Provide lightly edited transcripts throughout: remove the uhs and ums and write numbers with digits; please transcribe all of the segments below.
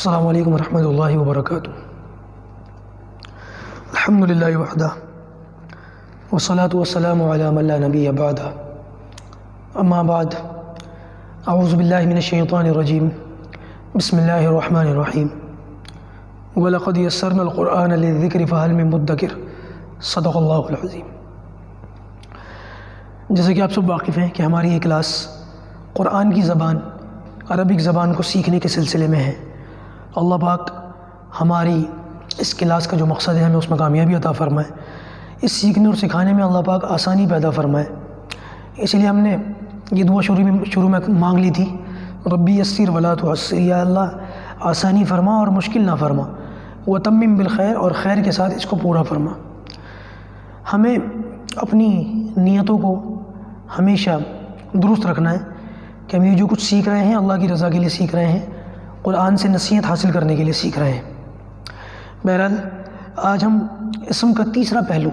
السلام علیکم ورحمۃ اللہ وبرکاتہ۔ الحمد للہ وحدہ والصلاة والسلام علی من لا نبی بعدہ، اما بعد، اعوذ باللہ من الشیطان الرجیم، بسم اللہ الرحمن الرحیم۔ وَلَقَدْ يَسَّرْنَا الْقُرْآنَ لِلذِّكْرِ فَهَلْ مِن مُدَّكِرٍ صدق اللہ العظیم۔ جیسے کہ آپ سب واقف ہیں کہ ہماری یہ کلاس قرآن کی زبان، عربک زبان کو سیکھنے کے سلسلے میں ہے۔ اللہ پاک ہماری اس کلاس کا جو مقصد ہے ہمیں اس میں کامیابی عطا فرمائے، اس سیکھنے اور سکھانے میں اللہ پاک آسانی پیدا فرمائے۔ اس لیے ہم نے یہ دعا شروع میں مانگ لی تھی، ربی یسر ولا تعسر، یا اللہ آسانی فرما اور مشکل نہ فرما، وتمم بالخیر، اور خیر کے ساتھ اس کو پورا فرما۔ ہمیں اپنی نیتوں کو ہمیشہ درست رکھنا ہے کہ ہم یہ جو کچھ سیکھ رہے ہیں اللہ کی رضا کے لیے سیکھ رہے ہیں، قرآن سے نصیحت حاصل کرنے کے لیے سیکھ رہے ہیں۔ بہرحال آج ہم اسم کا تیسرا پہلو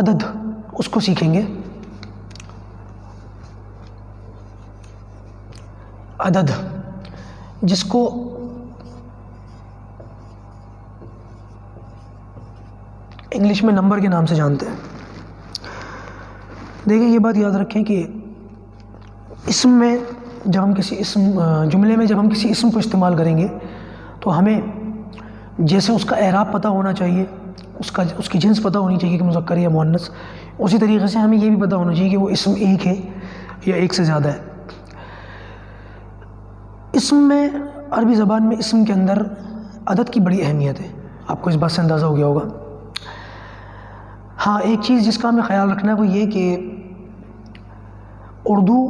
عدد اس کو سیکھیں گے۔ عدد جس کو انگلش میں نمبر کے نام سے جانتے ہیں۔ دیکھیں یہ بات یاد رکھیں کہ اسم میں جب ہم کسی جملے میں جب ہم کسی اسم کو استعمال کریں گے تو ہمیں جیسے اس کا اعراب پتہ ہونا چاہیے، اس کی جنس پتہ ہونی چاہیے کہ مذکر یا مؤنث، اسی طریقے سے ہمیں یہ بھی پتہ ہونا چاہیے کہ وہ اسم ایک ہے یا ایک سے زیادہ ہے۔ اسم میں، عربی زبان میں اسم کے اندر عدد کی بڑی اہمیت ہے، آپ کو اس بات سے اندازہ ہو گیا ہوگا۔ ہاں، ایک چیز جس کا ہمیں خیال رکھنا ہے وہ یہ کہ اردو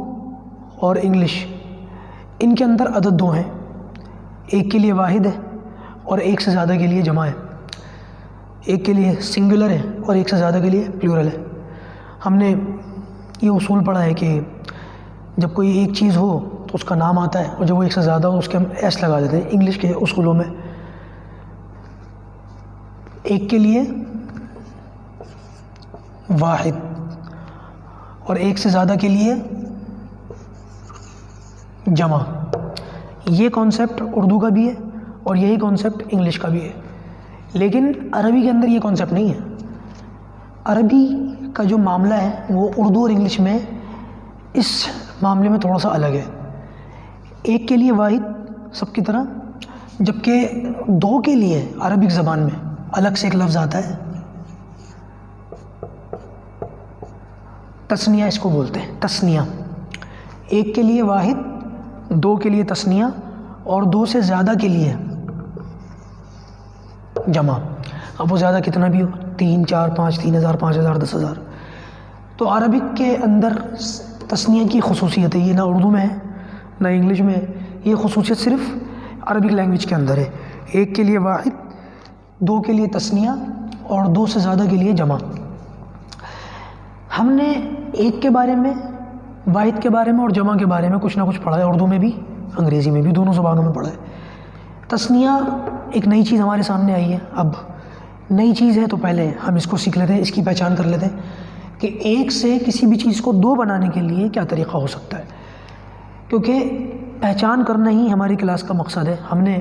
اور انگلش ان کے اندر عدد دو ہیں، ایک کے لیے واحد ہے اور ایک سے زیادہ کے لیے جمع ہے، ایک کے لیے سنگولر ہے اور ایک سے زیادہ کے لیے پلورل ہے۔ ہم نے یہ اصول پڑھا ہے کہ جب کوئی ایک چیز ہو تو اس کا نام آتا ہے، اور جب وہ ایک سے زیادہ ہو اس کے ہم ایس لگا دیتے ہیں۔ انگلش کے اصولوں میں ایک کے لیے واحد اور ایک سے زیادہ کے لیے جمع، یہ کانسیپٹ اردو کا بھی ہے اور یہی کانسیپٹ انگلش کا بھی ہے، لیکن عربی کے اندر یہ کانسیپٹ نہیں ہے۔ عربی کا جو معاملہ ہے وہ اردو اور انگلش میں اس معاملے میں تھوڑا سا الگ ہے۔ ایک کے لیے واحد سب کی طرح، جبکہ دو کے لیے عربک زبان میں الگ سے ایک لفظ آتا ہے، تثنیہ اس کو بولتے ہیں، تثنیہ۔ ایک کے لیے واحد، دو کے لیے تثنیہ، اور دو سے زیادہ کے لیے جمع۔ اب وہ زیادہ کتنا بھی ہو، 3 4 5 3000 5000 10000۔ تو عربک کے اندر تثنیہ کی خصوصیت ہے، یہ نہ اردو میں ہے نہ انگلش میں ہے، یہ خصوصیت صرف عربک لینگویج کے اندر ہے۔ ایک کے لیے واحد، دو کے لیے تثنیہ اور دو سے زیادہ کے لیے جمع۔ ہم نے ایک کے بارے میں، واحد کے بارے میں اور جمع کے بارے میں کچھ نہ کچھ پڑھا ہے، اردو میں بھی انگریزی میں بھی، دونوں زبانوں میں پڑھا ہے۔ تثنیہ ایک نئی چیز ہمارے سامنے آئی ہے۔ اب نئی چیز ہے تو پہلے ہم اس کو سیکھ لیتے ہیں، اس کی پہچان کر لیتے ہیں کہ ایک سے کسی بھی چیز کو دو بنانے کے لیے کیا طریقہ ہو سکتا ہے، کیونکہ پہچان کرنا ہی ہماری کلاس کا مقصد ہے۔ ہم نے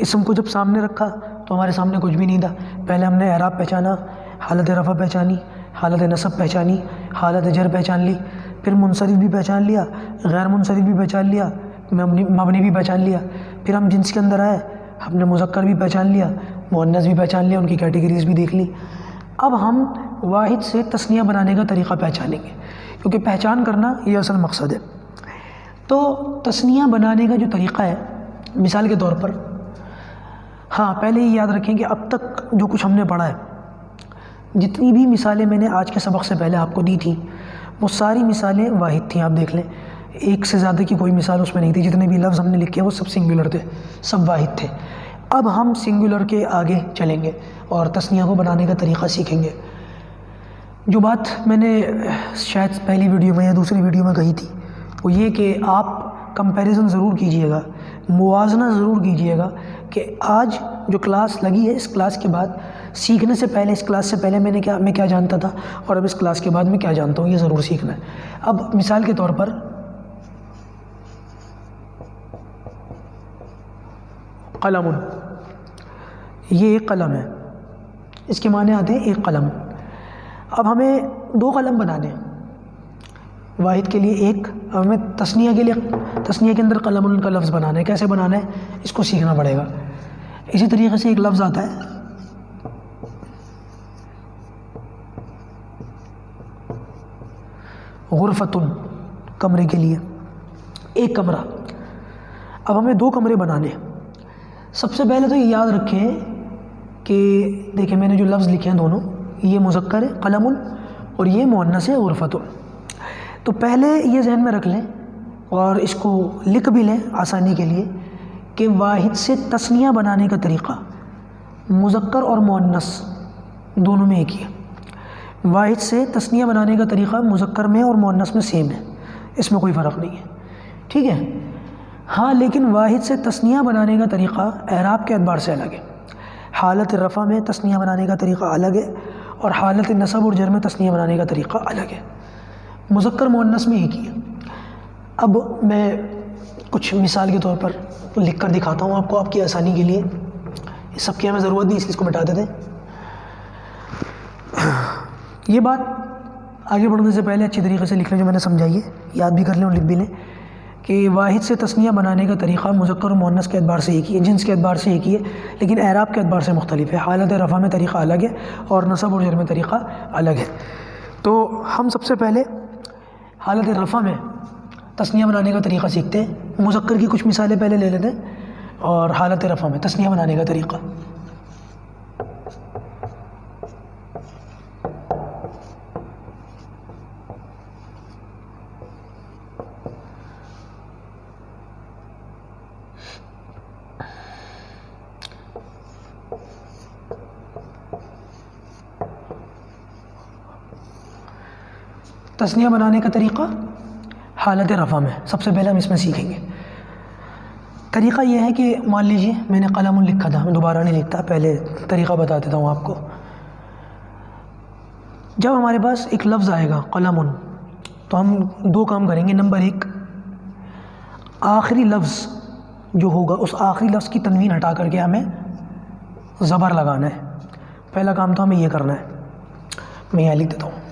اسم کو جب سامنے رکھا تو ہمارے سامنے کچھ بھی نہیں تھا، پہلے ہم نے اعراب پہچانا، حالت رفع پہچانی، حالت نصب پہچانی، حالت جر پہچان لی، پھر منصرف بھی پہچان لیا، غیر منصرف بھی پہچان لیا، مبنی بھی پہچان لیا، پھر ہم جنس کے اندر آئے، ہم نے مذکر بھی پہچان لیا، مؤنث بھی پہچان لیا، ان کی کیٹیگریز بھی دیکھ لی۔ اب ہم واحد سے تثنیہ بنانے کا طریقہ پہچانیں گے، کیونکہ پہچان کرنا یہ اصل مقصد ہے۔ تو تثنیہ بنانے کا جو طریقہ ہے، مثال کے طور پر، ہاں پہلے یہ یاد رکھیں کہ اب تک جو کچھ ہم نے پڑھا ہے، جتنی بھی مثالیں میں نے آج کے سبق سے پہلے آپ کو دی تھیں، وہ ساری مثالیں واحد تھیں۔ آپ دیکھ لیں، ایک سے زیادہ کی کوئی مثال اس میں نہیں تھی، جتنے بھی لفظ ہم نے لکھے وہ سب سنگولر تھے، سب واحد تھے۔ اب ہم سنگولر کے آگے چلیں گے اور تثنیہ کو بنانے کا طریقہ سیکھیں گے۔ جو بات میں نے شاید پہلی ویڈیو میں یا دوسری ویڈیو میں کہی تھی وہ یہ کہ آپ کمپیریزن ضرور کیجئے گا، موازنہ ضرور کیجئے گا کہ آج جو کلاس لگی ہے، اس کلاس کے بعد سیکھنے سے پہلے، اس کلاس سے پہلے میں کیا جانتا تھا اور اب اس کلاس کے بعد میں کیا جانتا ہوں، یہ ضرور سیکھنا ہے۔ اب مثال کے طور پر قلم، یہ ایک قلم ہے، اس کے معنی آتے ہیں ایک قلم۔ اب ہمیں دو قلم بنانے ہیں، واحد کے لیے ایک، اب ہمیں تثنیہ کے لیے تثنیہ کے اندر قلم کا لفظ بنانا ہے۔ کیسے بنانا ہے اس کو سیکھنا پڑے گا۔ اسی طریقے سے ایک لفظ آتا ہے غرفتن، کمرے کے لیے، ایک کمرہ۔ اب ہمیں دو کمرے بنانے ہیں۔ سب سے پہلے تو یہ یاد رکھیں کہ دیکھیں میں نے جو لفظ لکھے ہیں دونوں، یہ مذکر ہے قلم اور یہ مؤنث ہے غرفتن۔ تو پہلے یہ ذہن میں رکھ لیں اور اس کو لکھ بھی لیں آسانی کے لیے کہ واحد سے تثنیہ بنانے کا طریقہ مذکر اور مؤنث دونوں میں ایک ہی ہے۔ واحد سے تثنیہ بنانے کا طریقہ مذکر میں اور مؤنث میں سیم ہے، اس میں کوئی فرق نہیں ہے، ٹھیک ہے۔ ہاں لیکن واحد سے تثنیہ بنانے کا طریقہ اعراب کے اعتبار سے الگ ہے۔ حالت رفع میں تثنیہ بنانے کا طریقہ الگ ہے اور حالت نصب اور جر میں تثنیہ بنانے کا طریقہ الگ ہے۔ مذکر مؤنث میں ایک ہی ہے۔ اب میں کچھ مثال کے طور پر لکھ کر دکھاتا ہوں آپ کو، آپ کی آسانی کے لیے۔ اس سب کی ہمیں ضرورت نہیں، اس لیے اس کو مٹا دیتے ہیں۔ یہ بات آگے بڑھنے سے پہلے اچھی طریقے سے لکھ لیں، جو میں نے سمجھائی ہے یاد بھی کر لیں اور لکھ بھی لیں کہ واحد سے تثنیہ بنانے کا طریقہ مذکر و مؤنث کے اعتبار سے ایک ہی ہے، جنس کے اعتبار سے ایک ہی ہے، لیکن اعراب کے اعتبار سے مختلف ہے۔ حالت رفع میں طریقہ الگ ہے اور نصب اور جر میں طریقہ الگ ہے۔ تو ہم سب سے پہلے حالت رفع میں تثنیہ بنانے کا طریقہ سیکھتے ہیں۔ مذکر کی کچھ مثالیں پہلے لے لیتے ہیں اور حالت رفع میں تثنیہ بنانے کا طریقہ۔ تثنیہ بنانے کا طریقہ حالت رفع میں سب سے پہلے ہم اس میں سیکھیں گے۔ طریقہ یہ ہے کہ مان لیجیے میں نے قلم لکھا تھا، میں دوبارہ نہیں لکھتا، پہلے طریقہ بتا دیتا ہوں آپ کو۔ جب ہمارے پاس ایک لفظ آئے گا قلم، تو ہم دو کام کریں گے۔ نمبر ایک، آخری لفظ جو ہوگا اس آخری لفظ کی تنوین ہٹا کر کے ہمیں زبر لگانا ہے۔ پہلا کام تو ہمیں یہ کرنا ہے، میں یہاں لکھ دیتا ہوں۔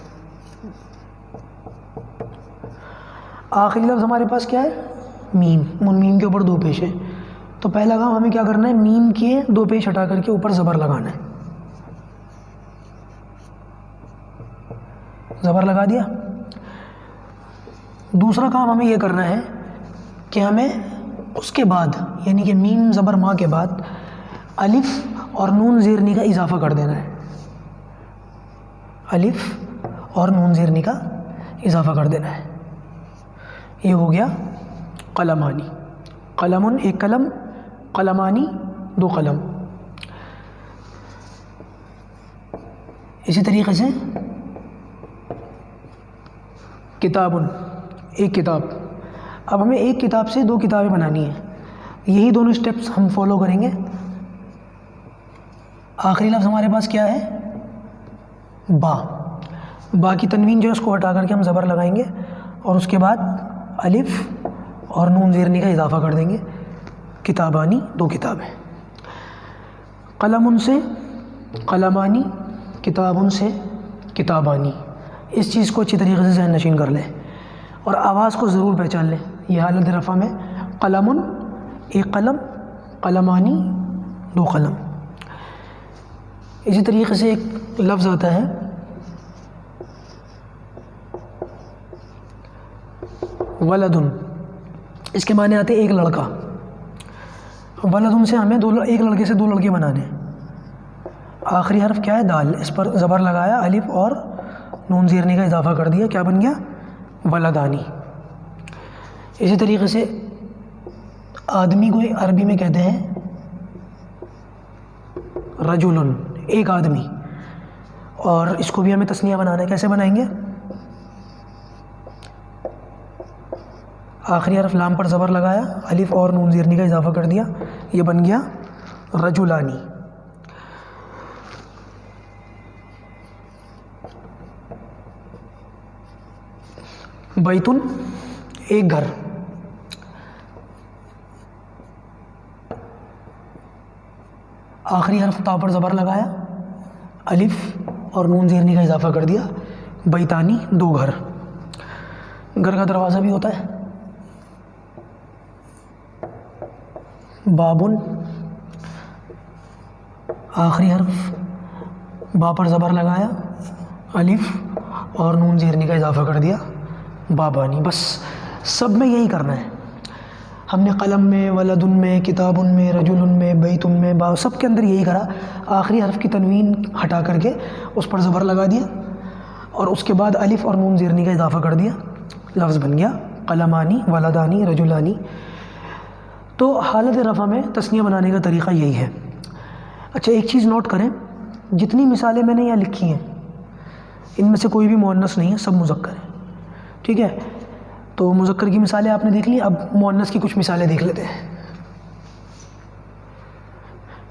آخری لفظ ہمارے پاس کیا ہے؟ میم، میم کے اوپر دو پیش ہے، تو پہلا کام ہمیں کیا کرنا ہے؟ میم کے دو پیش ہٹا کر کے اوپر زبر لگانا ہے۔ زبر لگا دیا۔ دوسرا کام ہمیں یہ کرنا ہے کہ ہمیں اس کے بعد یعنی کہ میم زبر ماں کے بعد الف اور نون زیرنی کا اضافہ کر دینا ہے۔ الف اور نون زیرنی کا اضافہ کر دینا ہے۔ یہ ہو گیا قلمانی۔ قلم ایک قلم، قلمانی دو قلم۔ اسی طریقے سے کتاب ایک کتاب۔ اب ہمیں ایک کتاب سے دو کتابیں بنانی ہیں، یہی دونوں سٹیپس ہم فالو کریں گے۔ آخری لفظ ہمارے پاس کیا ہے؟ با۔ با کی تنوین جو ہے اس کو ہٹا کر کے ہم زبر لگائیں گے اور اس کے بعد الف اور نون زیرنی کا اضافہ کر دیں گے۔ کتابانی دو کتابیں۔ قلم سے قلمانی، کتاب سے کتابانی۔ اس چیز کو اچھی طریقے سے ذہن نشین کر لیں اور آواز کو ضرور پہچان لیں۔ یہ حالت رفع میں قلم ایک قلم، قلمانی دو قلم۔ اسی طریقے سے ایک لفظ آتا ہے ولدن، اس کے معنی آتے ہیں ایک لڑکا۔ ولدن سے ہمیں ایک لڑکے سے دو لڑکے بنانے ہیں۔ آخری حرف کیا ہے؟ دال، اس پر زبر لگایا، الف اور نون زیرنی کا اضافہ کر دیا، کیا بن گیا؟ ولدانی۔ اسی طریقے سے آدمی کو عربی میں کہتے ہیں رجلن، ایک آدمی، اور اس کو بھی ہمیں تثنیہ بنانا ہے۔ کیسے بنائیں گے؟ آخری حرف لام پر زبر لگایا، الف اور نون زیرنی کا اضافہ کر دیا، یہ بن گیا رجلانی۔ بیتن ایک گھر۔ آخری حرف تا پر زبر لگایا، الف اور نون زیرنی کا اضافہ کر دیا، بیتانی 2 گھر، گھر کا دروازہ بھی ہوتا ہے، بابن، آخری حرف با پر زبر لگایا، الف اور نون زیرنی کا اضافہ کر دیا، بابانی۔ بس سب میں یہی کرنا ہے، ہم نے قلم میں، ولدن میں، کتابن میں، رجلن میں، بیتن میں، با، سب کے اندر یہی کرا، آخری حرف کی تنوین ہٹا کر کے اس پر زبر لگا دیا اور اس کے بعد الف اور نون زیرنی کا اضافہ کر دیا، لفظ بن گیا قلمانی، ولدانی، رجلانی۔ تو حالت رفع میں تثنیہ بنانے کا طریقہ یہی ہے۔ اچھا ایک چیز نوٹ کریں، جتنی مثالیں میں نے یہاں لکھی ہیں ان میں سے کوئی بھی مؤنث نہیں ہے، سب مذکر ہیں، ٹھیک ہے؟ تو مذکر کی مثالیں آپ نے دیکھ لی، اب مؤنث کی کچھ مثالیں دیکھ لیتے ہیں۔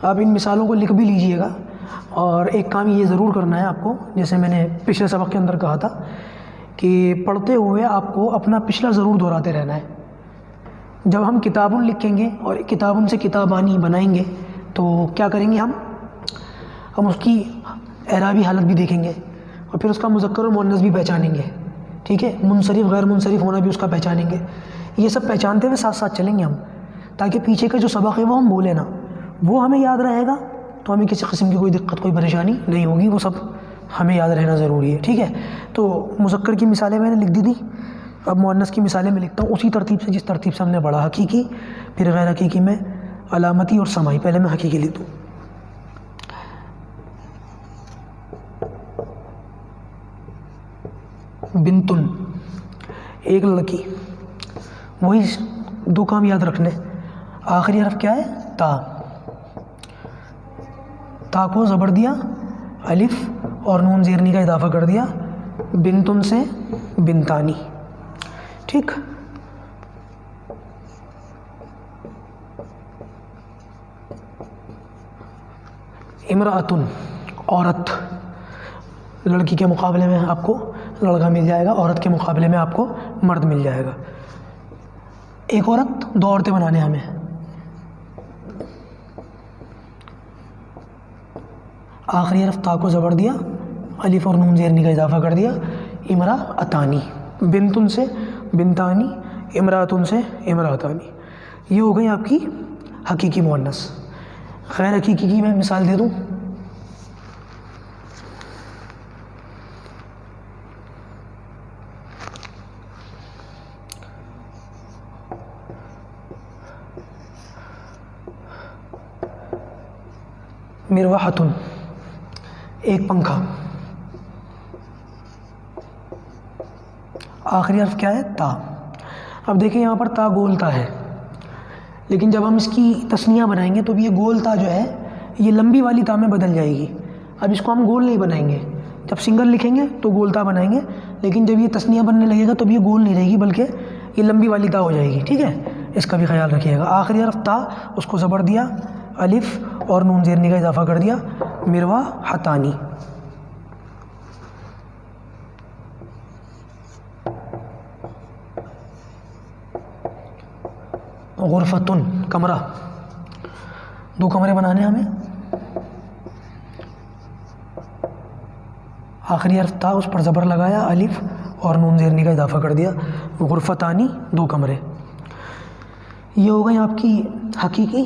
آپ ان مثالوں کو لکھ بھی لیجئے گا، اور ایک کام یہ ضرور کرنا ہے آپ کو، جیسے میں نے پچھلے سبق کے اندر کہا تھا کہ پڑھتے ہوئے آپ کو اپنا پچھلا ضرور دہراتے رہنا ہے۔ جب ہم کتابن لکھیں گے اور کتابن سے کتابانی بنائیں گے تو کیا کریں گے، ہم اس کی اعرابی حالت بھی دیکھیں گے اور پھر اس کا مذکر اور مؤنث بھی پہچانیں گے، ٹھیک ہے؟ منصرف غیر منصرف ہونا بھی اس کا پہچانیں گے، یہ سب پہچانتے ہوئے ساتھ ساتھ چلیں گے ہم، تاکہ پیچھے کا جو سبق ہے وہ ہم بھولیں نہ، وہ ہمیں یاد رہے گا تو ہمیں کسی قسم کی کوئی دقت، کوئی پریشانی نہیں ہوگی، وہ سب ہمیں یاد رہنا ضروری ہے، ٹھیک ہے؟ تو مذکر کی مثالیں میں نے لکھ دی تھی، اب مؤنث کی مثالیں میں لکھتا ہوں اسی ترتیب سے جس ترتیب سے ہم نے پڑھا، حقیقی، پھر غیر حقیقی میں علامتی اور سماعی۔ پہلے میں حقیقی لکھ دوں، بنتن، ایک لڑکی، وہی 2 کام یاد رکھنے، آخری حرف کیا ہے، تا، تا کو زبر دیا، الف اور نون زیرنی کا اضافہ کر دیا، بنتن سے بنتانی، ٹھیک؟ امرأتن، عورت، لڑکی کے مقابلے میں آپ کو لڑکا مل جائے گا، عورت کے مقابلے میں آپ کو مرد مل جائے گا۔ ایک عورت، 2 عورتیں بنانے ہمیں، آخری حرف تا کو زبر دیا، الف اور نون زیرنی کا اضافہ کر دیا، امرأتانی، بنتن سے بنتانی، امرأتن سے امرأتانی، یہ ہو گئی آپ کی حقیقی مؤنث۔ غیر حقیقی کی میں مثال دے دوں، مروحتن، ایک پنکھا، آخری حرف کیا ہے، تا۔ اب دیکھیں یہاں پر تا گول تا ہے، لیکن جب ہم اس کی تثنیہ بنائیں گے تو یہ گول تا جو ہے یہ لمبی والی تا میں بدل جائے گی۔ اب اس کو ہم گول نہیں بنائیں گے، جب سنگل لکھیں گے تو گول تا بنائیں گے، لیکن جب یہ تثنیہ بننے لگے گا تو یہ گول نہیں رہے گی بلکہ یہ لمبی والی تا ہو جائے گی، ٹھیک ہے؟ اس کا بھی خیال رکھیے گا۔ آخری حرف تا، اس کو زبر دیا، الف اور نون زیرنی کا اضافہ کر دیا، مروحتانی۔ غرفتن، کمرہ، 2 کمرے بنانے ہمیں، آخری حرف تا، اس پر زبر لگایا، الف اور نون زیرنی کا اضافہ کر دیا، غرفتانی، 2 کمرے۔ یہ ہو گئی آپ کی حقیقی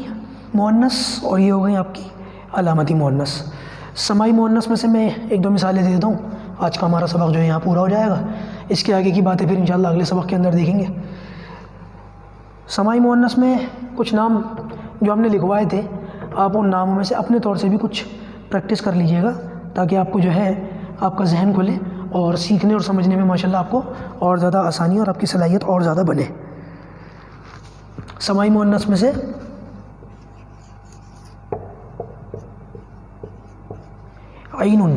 مؤنث اور یہ ہو گئی آپ کی علامتی مؤنث۔ سماعی مؤنث میں سے میں 1-2 مثالیں دے دیتا ہوں، آج کا ہمارا سبق جو ہے یہاں پورا ہو جائے گا، اس کے آگے کی باتیں پھر انشاءاللہ اگلے سبق کے اندر دیکھیں گے۔ سماعی مؤنث میں کچھ نام جو ہم نے لکھوائے تھے، آپ ان ناموں میں سے اپنے طور سے بھی کچھ پریکٹس کر لیجئے گا، تاکہ آپ کو جو ہے آپ کا ذہن کھلے اور سیکھنے اور سمجھنے میں ماشاءاللہ آپ کو اور زیادہ آسانی اور آپ کی صلاحیت اور زیادہ بنے۔ سماعی مؤنث میں سے عین،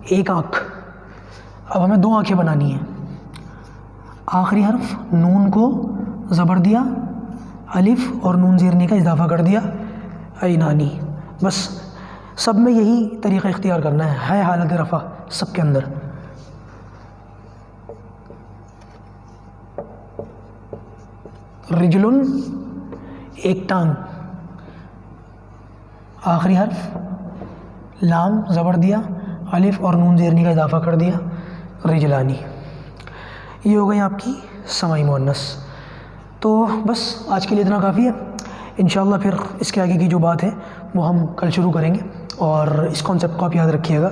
ایک آنکھ، اب ہمیں 2 آنکھیں بنانی ہیں، آخری حرف نون کو زبر دیا، الف اور نون زیرنی کا اضافہ کر دیا، عینانی۔ بس سب میں یہی طریقہ اختیار کرنا ہے حالت رفع سب کے اندر۔ رجلن، ایک ٹانگ، آخری حرف لام زبر دیا، الف اور نون زیرنی کا اضافہ کر دیا، رجلانی. یہ ہو گئی آپ کی سماعی مؤنث. تو بس آج کے لیے اتنا کافی ہے. انشاءاللہ پھر اس کے آگے کی جو بات ہے وہ ہم کل شروع کریں گے. اور اس کانسیپٹ کو آپ یاد رکھیے گا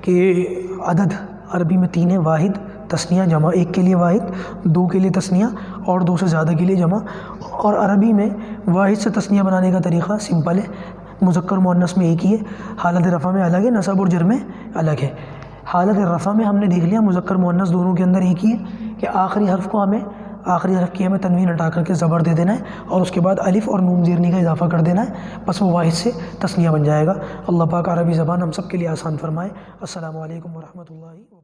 کہ عدد عربی میں 3 ہے: واحد، تثنیہ، جمع. 1 کے لیے واحد، 2 کے لیے تثنیہ اور 2 سے زیادہ کے لیے جمع. اور عربی میں واحد سے تثنیہ بنانے کا طریقہ سمپل ہے. مذکر مؤنث میں ایک ہی ہے، حالت رفع میں الگ ہے، نصب اور جر میں الگ ہے. حالت رفع میں ہم نے دیکھ لیا مذکر مؤنث دونوں کے اندر ایک ہی ہے کہ آخری حرف کی ہمیں تنوین ہٹا کر کے زبر دے دینا ہے اور اس کے بعد الف اور نون زیرنی کا اضافہ کر دینا ہے، بس وہ واحد سے تثنیہ بن جائے گا. اللہ پاک عربی زبان ہم سب کے لیے آسان فرمائے. السلام علیکم ورحمۃ اللہ.